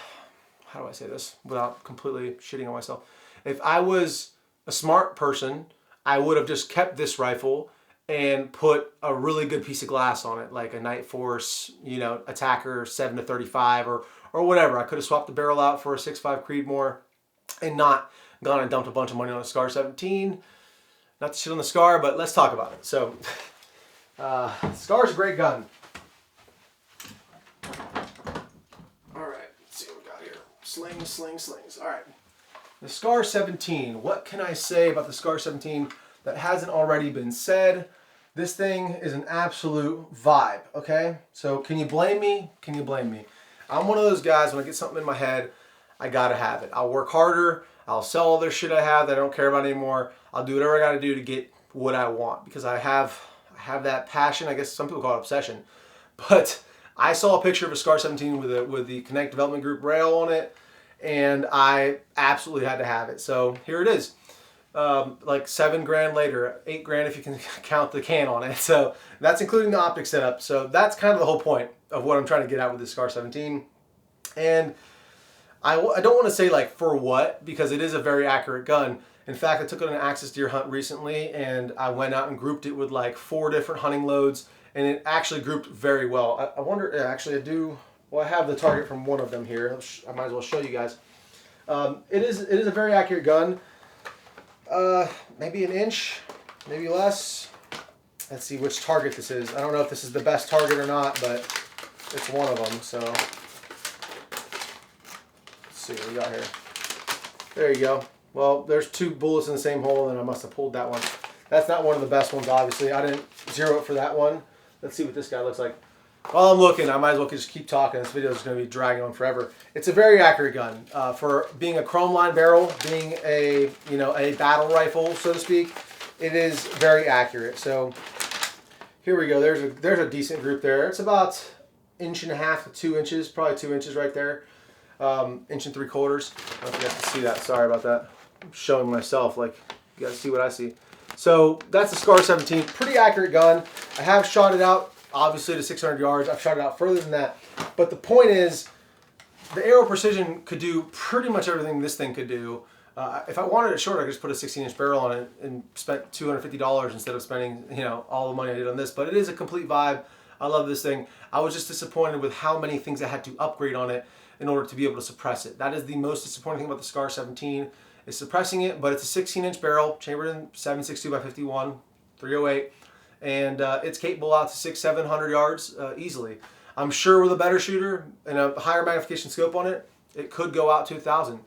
Speaker 1: do I say this without completely shitting on myself? If I was a smart person, I would have just kept this rifle and put a really good piece of glass on it, like a Night Force, Attacker 7-35 or whatever. I could have swapped the barrel out for a 6.5 Creedmoor and not gone and dumped a bunch of money on a SCAR 17. Not to shit on the SCAR, but let's talk about it. So, SCAR's a great gun. All right, let's see what we got here. Slings. All right. The SCAR 17. What can I say about the SCAR 17 that hasn't already been said? This thing is an absolute vibe, okay? So can you blame me? Can you blame me? I'm one of those guys, when I get something in my head, I gotta have it. I'll work harder. I'll sell all this shit I have that I don't care about anymore. I'll do whatever I gotta do to get what I want because I have have that passion. I guess some people call it obsession, but I saw a picture of a SCAR 17 with the Connect Development Group rail on it, and I absolutely had to have it. So here it is. Like $7 grand later, $8 grand if you can count the can on it. So that's including the optic setup. So that's kind of the whole point of what I'm trying to get at with this SCAR 17. And I don't want to say like for what, because it is a very accurate gun. In fact, I took it on an axis deer hunt recently, and I went out and grouped it with like 4 different hunting loads, and it actually grouped very well. I wonder, actually I do, well I have the target from one of them here. I might as well show you guys. It is a very accurate gun. Maybe an inch, maybe less. Let's see which target this is. I don't know if this is the best target or not, but it's one of them, so. Let's see what we got here. There you go. Well, there's 2 bullets in the same hole, and I must have pulled that one. That's not one of the best ones, obviously. I didn't zero it for that one. Let's see what this guy looks like. While I'm looking, I might as well just keep talking. This video is going to be dragging on forever. It's a very accurate gun for being a chrome line barrel, being a a battle rifle, so to speak. It is very accurate. So here we go. There's a decent group there. It's about 1.5 to 2 inches, probably 2 inches right there. 1 3/4 inches. I don't know if you guys can see that. Sorry about that. I'm showing myself, like you guys see what I see. So that's the SCAR 17. Pretty accurate gun. I have shot it out, obviously, to 600 yards. I've shot it out further than that. But the point is, the Aero Precision could do pretty much everything this thing could do. If I wanted it short, I could just put a 16-inch barrel on it and spent $250 instead of spending all the money I did on this. But it is a complete vibe. I love this thing. I was just disappointed with how many things I had to upgrade on it in order to be able to suppress it. That is the most disappointing thing about the SCAR 17, is suppressing it. But it's a 16-inch barrel, chambered in 7.62 by 51, 308. And it's capable out to 600-700 yards easily. I'm sure with a better shooter and a higher magnification scope on it, it could go out to 1,000.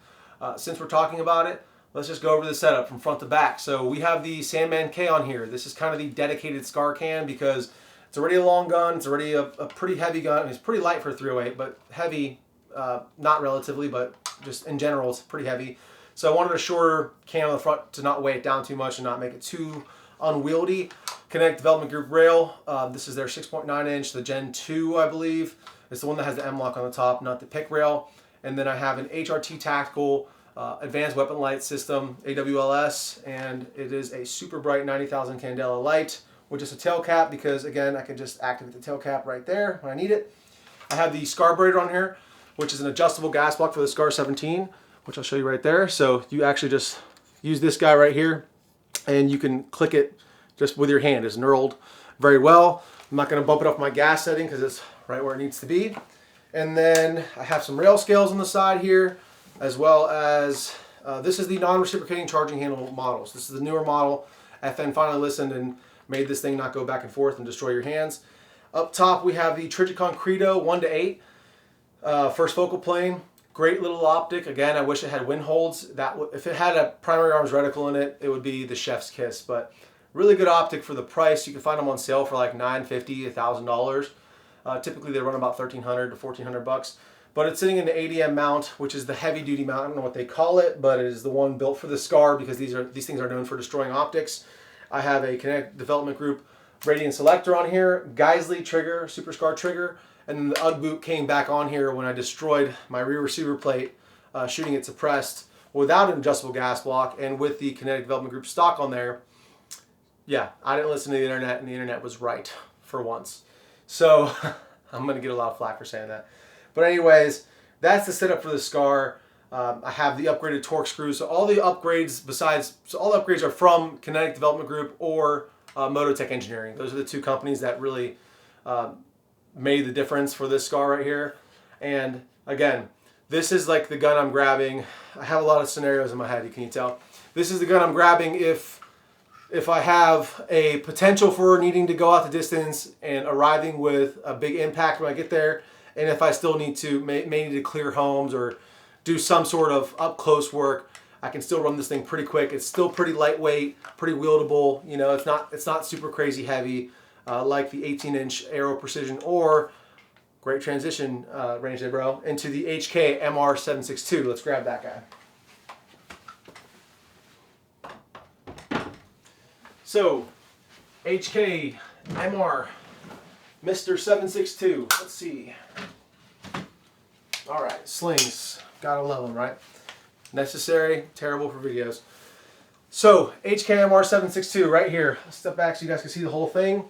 Speaker 1: Since we're talking about it, let's just go over the setup from front to back. So we have the Sandman K on here. This is kind of the dedicated SCAR can because it's already a long gun. It's already a pretty heavy gun. It's pretty light for a 308, but heavy, not relatively, but just in general, it's pretty heavy. So I wanted a shorter can on the front to not weigh it down too much and not make it too unwieldy. Connect Development Group rail. This is their 6.9 inch, the Gen 2, I believe. It's the one that has the M-lock on the top, not the pick rail. And then I have an HRT Tactical Advanced Weapon Light System, AWLS, and it is a super bright 90,000 candela light with just a tail cap because, again, I can just activate the tail cap right there when I need it. I have the Scarbrator on here, which is an adjustable gas block for the SCAR 17, which I'll show you right there. So you actually just use this guy right here, and you can click it just with your hand. It's knurled very well. I'm not going to bump it up my gas setting because it's right where it needs to be. And then I have some rail scales on the side here, as well as this is the non-reciprocating charging handle models. This is the newer model. FN finally listened and made this thing not go back and forth and destroy your hands. Up top we have the Trijicon Credo 1-8 first focal plane. Great little optic. Again, I wish it had wind holds. If it had a primary arms reticle in it, it would be the chef's kiss. But really good optic for the price. You can find them on sale for like $950, $1,000. Typically they run about $1,300 to $1,400. But it's sitting in the ADM mount, which is the heavy duty mount. I don't know what they call it, but it is the one built for the SCAR because these things are known for destroying optics. I have a Connect Development Group radiant selector on here, Geisley trigger, Super SCAR trigger, and then the UGG boot came back on here when I destroyed my rear receiver plate, shooting it suppressed without an adjustable gas block and with the Kinetic Development Group stock on there. Yeah, I didn't listen to the internet, and the internet was right for once. So I'm going to get a lot of flack for saying that. But anyways, that's the setup for the SCAR. I have the upgraded torque screws. So all the upgrades all the upgrades are from Kinetic Development Group or Mototech Engineering. Those are the two companies that really made the difference for this SCAR right here. And again, this is like the gun I'm grabbing. I have a lot of scenarios in my head, can you tell? This is the gun I'm grabbing if I have a potential for needing to go out the distance and arriving with a big impact when I get there, and if I still need to, may need to clear homes or do some sort of up close work, I can still run this thing pretty quick. It's still pretty lightweight, pretty wieldable. You know, it's not super crazy heavy like the 18-inch Aero Precision or great transition range there, bro, into the HK MR762. Let's grab that guy. So, HK MR, Mr. 762. Let's see. All right, slings. Gotta love them, right? Necessary, terrible for videos. So, HKMR 762 right here. I'll step back so you guys can see the whole thing.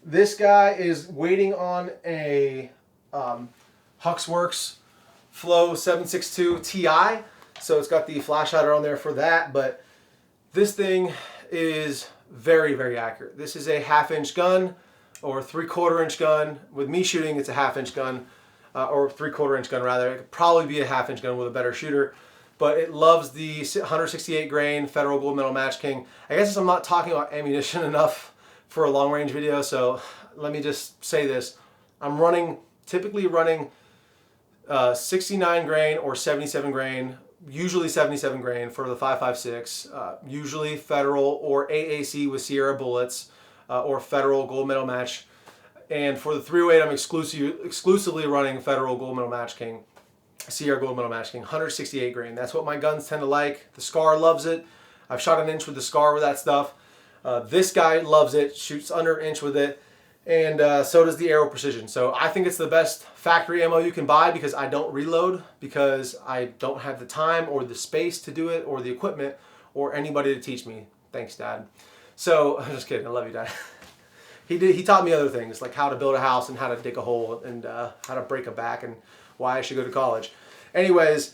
Speaker 1: This guy is waiting on a Huxworks Flow 762 Ti. So it's got the flash hider on there for that, but this thing is very, very accurate. This is a 1/2 inch gun or 3/4 inch gun. With me shooting, it's a 1/2 inch gun, or 3/4 inch gun rather. It could probably be a 1/2 inch gun with a better shooter, but it loves the 168 grain Federal Gold Medal Match King. I guess I'm not talking about ammunition enough for a long range video, so let me just say this. I'm typically running 69 grain or 77 grain, usually 77 grain for the 5.56, usually Federal or AAC with Sierra bullets, or Federal Gold Medal Match. And for the 308, I'm exclusively running Federal Gold Medal Match King, Sierra Gold Medal Match King, 168 grain. That's what my guns tend to like. The Scar loves it. I've shot an inch with the Scar with that stuff. This guy loves it, shoots under an inch with it, and so does the Aero Precision. So I think it's the best factory ammo you can buy because I don't reload, because I don't have the time or the space to do it or the equipment or anybody to teach me. Thanks, Dad. So, I'm just kidding. I love you, Dad. He taught me other things, like how to build a house and how to dig a hole and how to break a back and why I should go to college. Anyways,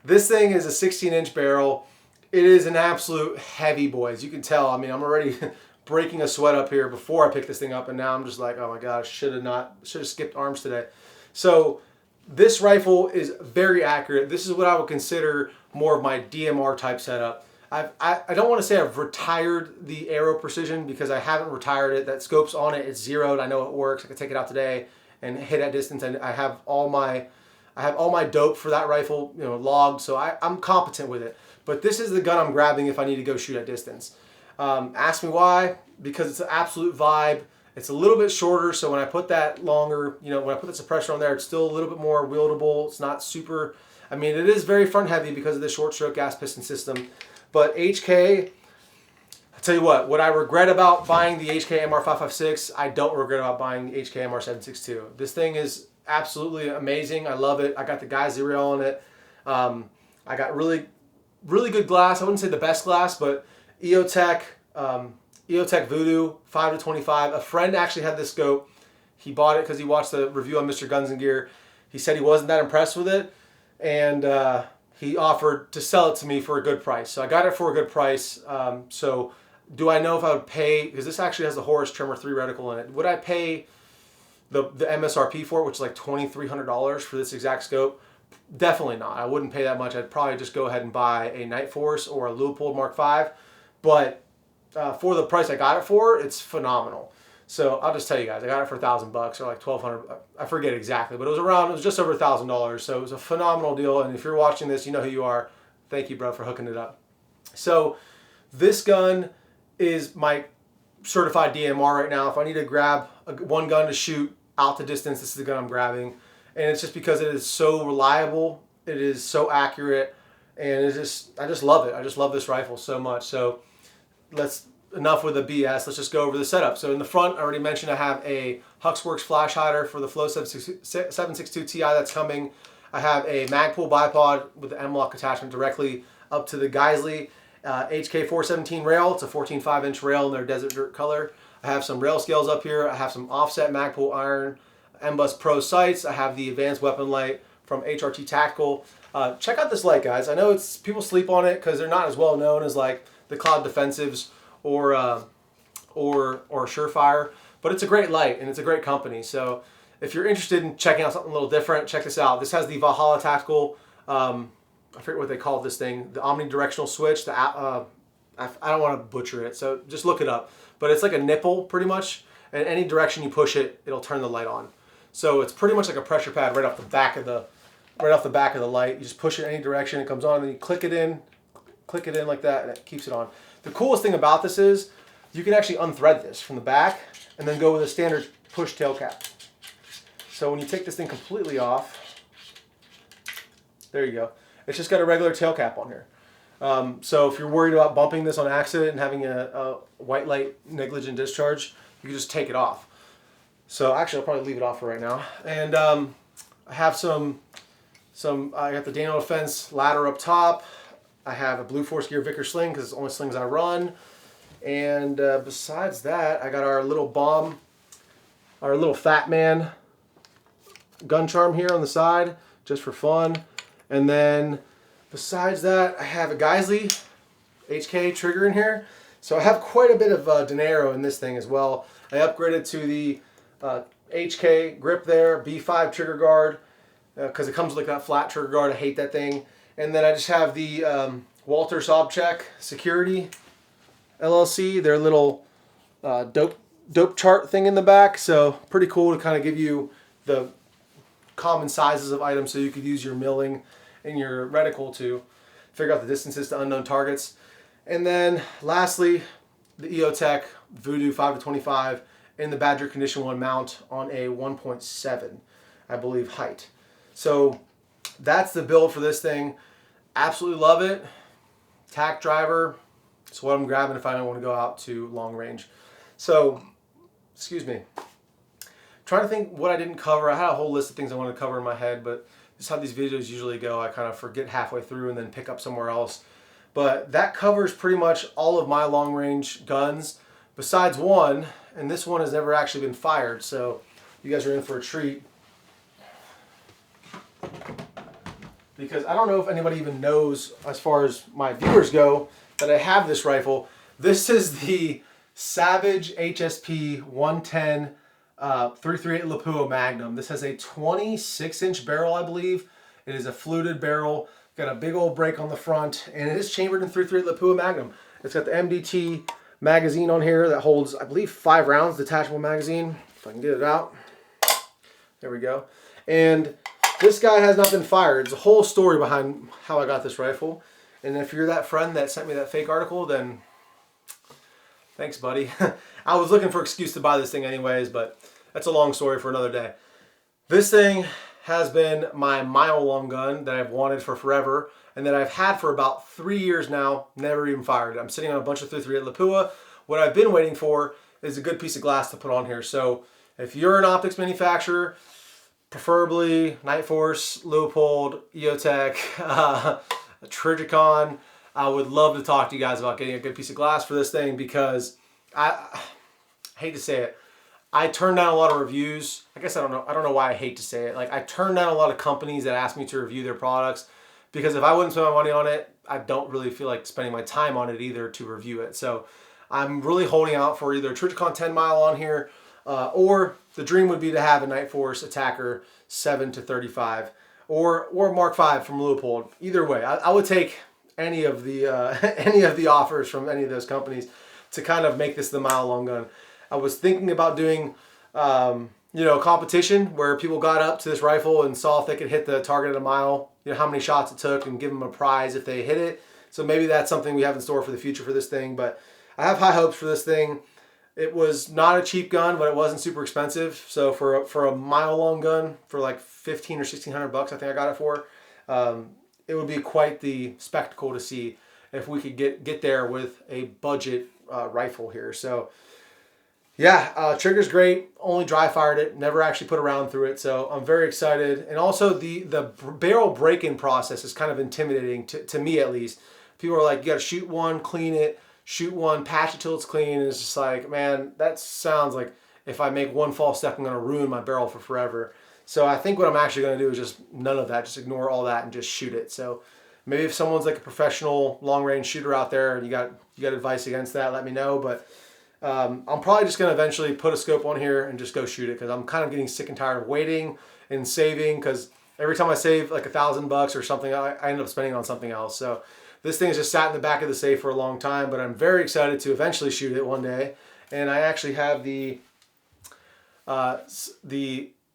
Speaker 1: this thing is a 16-inch barrel. It is an absolute heavy, boys. You can tell. I mean, I'm already breaking a sweat up here before I picked this thing up, and now I'm just like, oh my gosh, should have skipped arms today. So this rifle is very accurate. This is what I would consider more of my DMR type setup. I don't want to say I've retired the Aero Precision because I haven't retired it. That scope's on it. It's zeroed. I know it works. I can take it out today and hit at distance, and I have all my dope for that rifle, logged, so I'm competent with it. But this is the gun I'm grabbing if I need to go shoot at distance. Ask me why. Because it's an absolute vibe. It's a little bit shorter, so when I put that longer, when I put the suppressor on there, it's still a little bit more wieldable. It's not super, I mean, it is very front heavy because of the short stroke gas piston system. But HK, I'll tell you what I regret about buying the HK MR556, I don't regret about buying the HK MR762. This thing is absolutely amazing. I love it. I got the Geyser rail on it. I got really good glass. I wouldn't say the best glass, but EOTech Voodoo 5-25. A friend actually had this scope. He bought it because he watched the review on Mr. Guns and Gear. He said he wasn't that impressed with it, and he offered to sell it to me for a good price. So I got it for a good price. So do I know if I would pay, because this actually has the Horus Trimmer 3 reticle in it, would I pay the MSRP for it, which is like $2,300 for this exact scope? Definitely not. I wouldn't pay that much. I'd probably just go ahead and buy a Night Force or a Leupold Mark V. But for the price I got it for, it's phenomenal. So I'll just tell you guys, I got it for $1,000 or like $1,200. I forget exactly, but it was just over $1,000. So it was a phenomenal deal. And if you're watching this, you know who you are. Thank you, bro, for hooking it up. So this gun is my certified DMR right now. If I need to grab one gun to shoot out to distance, this is the gun I'm grabbing. And it's just because it is so reliable, it is so accurate, and I just love it. I just love this rifle so much. So enough with the BS. Let's just go over the setup. So in the front, I already mentioned I have a Huxworks flash hider for the Flow 762 Ti that's coming. I have a Magpul bipod with the M-LOK attachment directly up to the Geisley HK417 rail. It's a 14.5-inch rail in their desert dirt color. I have some rail scales up here. I have some offset Magpul iron M-Bus Pro sights. I have the advanced weapon light from HRT Tactical. Check out this light, guys. I know people sleep on it because they're not as well known as like the Cloud Defensives or Surefire, but it's a great light and it's a great company. So if you're interested in checking out something a little different, check this out. This has the Valhalla Tactical, I forget what they call this thing, the omnidirectional switch. I don't want to butcher it, so just look it up. But it's like a nipple pretty much, and any direction you push it, it'll turn the light on. So it's pretty much like a pressure pad right off the back of the light. You just push it in any direction, it comes on, and then you click it in like that, and it keeps it on. The coolest thing about this is you can actually unthread this from the back and then go with a standard push tail cap. So when you take this thing completely off, there you go. It's just got a regular tail cap on here. So if you're worried about bumping this on accident and having a white light negligent discharge, you can just take it off. So actually, I'll probably leave it off for right now. And I have I got the Daniel Defense ladder up top. I have a Blue Force Gear Vickers sling because it's the only slings I run. And besides that, I got our little Fat Man gun charm here on the side, just for fun. And then besides that, I have a Geisley HK trigger in here. So I have quite a bit of dinero in this thing as well. I upgraded to the HK grip there, B5 trigger guard, because it comes with like that flat trigger guard. I hate that thing. And then I just have the Walter Sobchak Security LLC, their little dope chart thing in the back. So pretty cool to kind of give you the common sizes of items so you could use your milling and your reticle to figure out the distances to unknown targets. And then lastly, the EOTech Voodoo 5-25 in the Badger Condition 1 mount on a 1.7, I believe, height. So that's the build for this thing. Absolutely love it. Tack driver. It's what I'm grabbing if I don't want to go out to long range. So, excuse me. Trying to think what I didn't cover. I had a whole list of things I wanted to cover in my head, but this is how these videos usually go. I kind of forget halfway through and then pick up somewhere else. But that covers pretty much all of my long range guns, besides one, and this one has never actually been fired, so you guys are in for a treat. Because I don't know if anybody even knows, as far as my viewers go, that I have this rifle. This is the Savage HSP 110 .338 Lapua Magnum. This has a 26-inch barrel, I believe. It is a fluted barrel, got a big old break on the front, and it is chambered in .338 Lapua Magnum. It's got the MDT magazine on here that holds, I believe, 5 rounds, detachable magazine. If I can get it out. There we go. And this guy has not been fired. There's a whole story behind how I got this rifle. And if you're that friend that sent me that fake article, then thanks, buddy. I was looking for an excuse to buy this thing anyways, but that's a long story for another day. This thing has been my mile-long gun that I've wanted for forever and that I've had for about 3 years now, never even fired it. I'm sitting on a bunch of .338 Lapua. What I've been waiting for is a good piece of glass to put on here. So if you're an optics manufacturer, preferably Night Force, Leupold, EOTech, Trijicon, I would love to talk to you guys about getting a good piece of glass for this thing, because I hate to say it, I turned down a lot of reviews. I guess I don't know why I hate to say it. Like, I turned down a lot of companies that asked me to review their products, because if I wouldn't spend my money on it, I don't really feel like spending my time on it either to review it. So I'm really holding out for either Trijicon 10 mile on here, or the dream would be to have a Night Force Attacker 7-35, or Mark V from Leupold. Either way, I would take any of the offers from any of those companies to kind of make this the mile-long gun. I was thinking about doing, competition where people got up to this rifle and saw if they could hit the target at a mile, how many shots it took, and give them a prize if they hit it. So maybe that's something we have in store for the future for this thing. But I have high hopes for this thing. It was not a cheap gun, but it wasn't super expensive. So for a mile-long gun, for like $1,500 or $1,600, I think I got it for, it would be quite the spectacle to see if we could get there with a budget rifle here. So yeah, trigger's great. Only dry fired it. Never actually put a round through it. So I'm very excited. And also the barrel break-in process is kind of intimidating to me, at least. People are like, you got to shoot one, clean it, shoot one, patch it till it's clean. And it's just like, man, that sounds like if I make one false step, I'm going to ruin my barrel for forever. So I think what I'm actually going to do is just none of that. Just ignore all that and just shoot it. So maybe if someone's like a professional long-range shooter out there and you got advice against that, let me know. But I'm probably just going to eventually put a scope on here and just go shoot it, because I'm kind of getting sick and tired of waiting and saving, because every time I save like $1,000 or something, I end up spending on something else. So this thing has just sat in the back of the safe for a long time, but I'm very excited to eventually shoot it one day. And I actually have the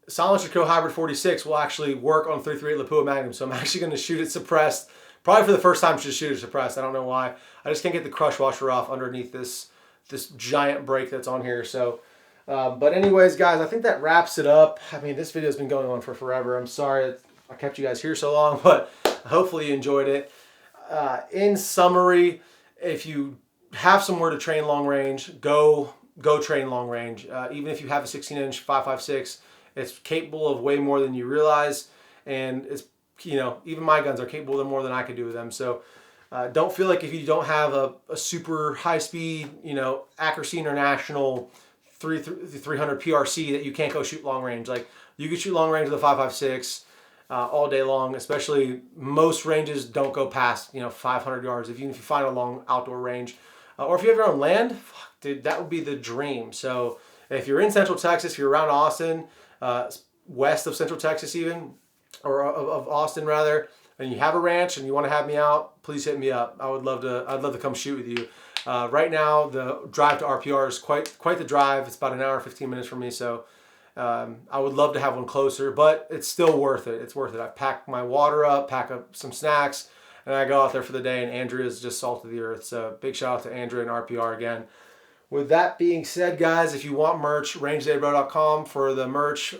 Speaker 1: Silencer Co. Hybrid 46 will actually work on .338 Lapua Magnum, so I'm actually going to shoot it suppressed. Probably for the first time, just shoot it suppressed. I don't know why. I just can't get the crush washer off underneath this giant break that's on here. So, but anyways, guys, I think that wraps it up. I mean, this video's been going on for forever. I'm sorry I kept you guys here so long, but hopefully you enjoyed it. in summary, if you have somewhere to train long range, go train long range. Even if you have a 16-inch 5.56, it's capable of way more than you realize, and it's, you know, even my guns are capable of more than I could do with them. So don't feel like if you don't have a super high speed, you know, accuracy international 300 PRC that you can't go shoot long range. Like, you can shoot long range with a 5.56 all day long. Especially most ranges don't go past, you know, 500 yards. Even if you find a long outdoor range, or if you have your own land, fuck, dude, that would be the dream. So if you're in Central Texas, if you're around Austin, west of Central Texas even, or of Austin rather, and you have a ranch and you want to have me out, please hit me up. I'd love to come shoot with you. Right now, the drive to RPR is quite the drive. It's about an hour and 15 minutes from me, so I would love to have one closer, but it's still worth it. It's worth it. I pack my water up, pack up some snacks, and I go out there for the day, and Andrea's just salt of the earth. So big shout out to Andrea and RPR again. With that being said, guys, if you want merch, rangedaybro.com for the merch.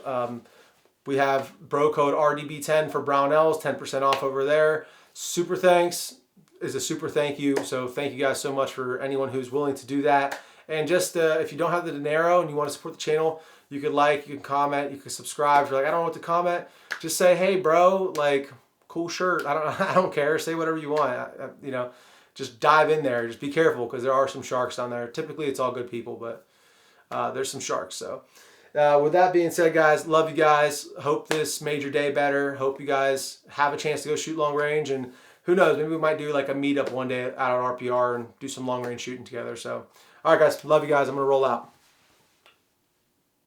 Speaker 1: We have bro code RDB10 for Brownells, 10% off over there. Super thanks is a super thank you. So thank you guys so much for anyone who's willing to do that. And just if you don't have the dinero and you want to support the channel, you could like, you can comment, you can subscribe. If you're like, I don't know what to comment, just say, hey bro, like, cool shirt. I don't care. Say whatever you want. You know, just dive in there. Just be careful because there are some sharks down there. Typically it's all good people, but there's some sharks. So with that being said, guys, love you guys. Hope this made your day better. Hope you guys have a chance to go shoot long range, and who knows, maybe we might do like a meetup one day out at RPR and do some long range shooting together. So, all right, guys, love you guys. I'm gonna roll out.